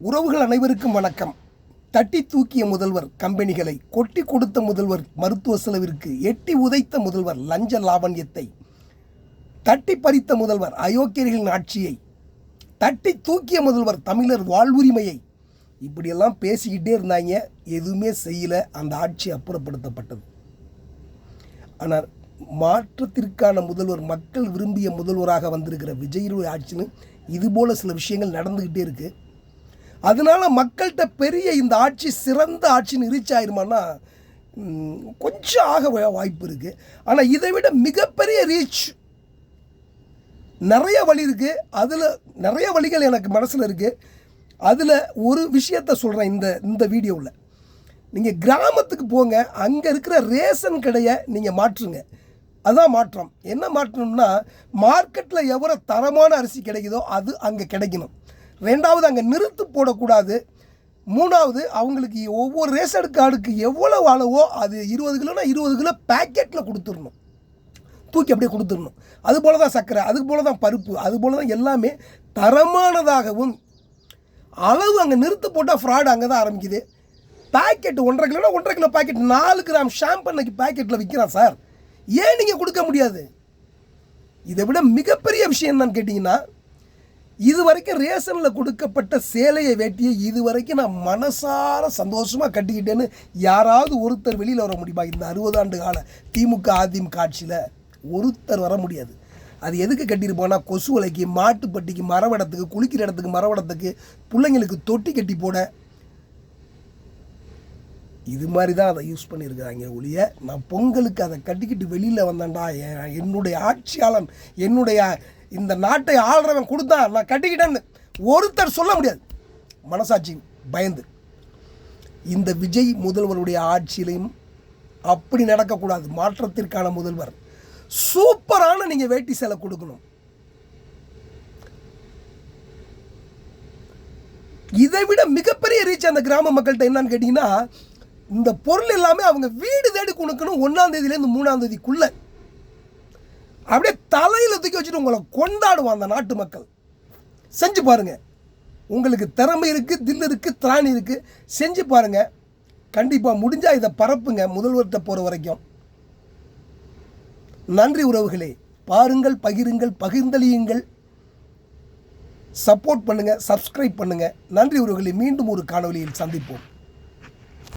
உறவுகள் அனைவருக்கும் வணக்கம். தட்டி தூக்கிய முதல்வர் கம்பெனிகளை, கொட்டி கொடுத்த முதல்வர் மருத்துவ செலவிற்கு, எட்டி உதைத்த முதல்வர் லஞ்ச லாவண்யத்தை, தட்டி பறித்த முதல்வர் அயோக்கியர்களின் ஆட்சியை, தட்டி தூக்கிய முதல்வர் தமிழர் வாழ்வுரிமையை, இப்படியெல்லாம் பேசிக்கிட்டே இருந்தாங்க. எதுவுமே செய்யலை. அந்த ஆட்சி அப்புறப்படுத்தப்பட்டது. ஆனால் மாற்றத்திற்கான முதல்வர், மக்கள் விரும்பிய முதல்வராக வந்திருக்கிற விஜயுடைய ஆட்சின்னு இதுபோல் சில விஷயங்கள் நடந்துக்கிட்டே இருக்குது. அதனால் மக்கள்கிட்ட பெரிய இந்த ஆட்சி சிறந்த ஆட்சின்னு ரீச் ஆயிருமான்னா கொஞ்சம் ஆக வாய்ப்பு இருக்குது. ஆனால் இதை விட மிகப்பெரிய ரீச் நிறைய வழி இருக்குது. அதில் நிறைய வழிகள் எனக்கு மனசில் இருக்குது. அதில் ஒரு விஷயத்த சொல்கிறேன் இந்த வீடியோவில். நீங்கள் கிராமத்துக்கு போங்க, அங்கே இருக்கிற ரேஷன் கடையை நீங்கள் மாற்றுங்க. அதுதான் மாற்றம். என்ன மாற்றணும்னா, மார்க்கெட்டில் எவ்வளோ தரமான அரிசி கிடைக்குதோ அது அங்கே கிடைக்கணும். ரெண்டாவது, அங்கே நிறுத்து போடக்கூடாது. மூணாவது, அவங்களுக்கு ஒவ்வொரு ரேஷன் கார்டுக்கு எவ்வளோ அளவோ அது 20 கிலோனா 20 கிலோ பேக்கெட்டில் கொடுத்துடணும், தூக்கி அப்படியே கொடுத்துடணும். அதுபோல் தான் சர்க்கரை, அதுபோல் தான் பருப்பு, அதுபோல் தான் எல்லாமே தரமானதாகவும். அளவு அங்கே நிறுத்து போட்டால் ஃப்ராடு அங்கே தான் ஆரம்பிக்குது. பேக்கெட் 1.5 கிலோனா 1.5 கிலோ பேக்கெட் 4 கிராம் ஷாம்பு அன்னைக்கு பேக்கெட்டில் விற்கிறான் சார். ஏன் நீங்கள் கொடுக்க முடியாது? இதை விட மிகப்பெரிய விஷயம் என்னன்னு கேட்டிங்கன்னா, இது வரைக்கும் ரேஷனில் கொடுக்கப்பட்ட சேலையை வேட்டியை இது வரைக்கும் நான் மனசார சந்தோஷமாக கட்டிக்கிட்டேன்னு யாராவது ஒருத்தர் வெளியில் வர முடியுமா? இந்த 60 ஆண்டு கால திமுக அதிமுக ஆட்சியில் ஒருத்தர் வர முடியாது. அது எதுக்கு கட்டியிருப்போன்னா, கொசு வலைக்கு, மாட்டுப்பட்டிக்கு, மரவடத்துக்கு, குளிக்கிற இடத்துக்கு, மரவடத்துக்கு, பிள்ளைங்களுக்கு தொட்டி கட்டி போட, இது மாதிரி தான் அதை யூஸ் பண்ணியிருக்கிறாங்க ஒழிய, நான் பொங்கலுக்கு அதை கட்டிக்கிட்டு வெளியில் வந்தேன்டா, என்னுடைய ஆட்சியாளன், என்னுடைய இந்த நாட்டை ஆள்றவன் கொடுத்தான், நான் கட்டிக்கிட்டேன்னு ஒருத்தர் சொல்ல முடியாது. மனசாட்சி பயந்து. இந்த விஜய் முதல்வருடைய ஆட்சியிலையும் அப்படி நடக்கக்கூடாது. மாற்றத்திற்கான முதல்வர் சூப்பரான நீங்கள் வேட்டி சேலை கொடுக்கணும். இதை விட மிகப்பெரிய ரீச் அந்த கிராம மக்கள்கிட்ட என்னன்னு கேட்டிங்கன்னா, இந்த பொருள் எல்லாமே அவங்க வீடு தேடி கொடுக்கணும். 1ஆம் தேதியிலேருந்து 3ஆம் தேதிக்குள்ளே அப்படியே தலையில் தூக்கி வச்சுட்டு உங்களை கொண்டாடுவான் அந்த நாட்டு மக்கள். செஞ்சு பாருங்கள். உங்களுக்கு திறமை இருக்குது, தில் இருக்குது, திராணி இருக்குது, செஞ்சு பாருங்கள். கண்டிப்பாக முடிஞ்சால் இதை பரப்புங்க முதல்வர்கிட்ட போகிற வரைக்கும். நன்றி உறவுகளே. பாருங்கள், பகிருங்கள், பகிர்ந்தளியுங்கள், சப்போர்ட் பண்ணுங்கள், சப்ஸ்கிரைப் பண்ணுங்கள். நன்றி உறவுகளே. மீண்டும் ஒரு காணொளியில் சந்திப்போம்.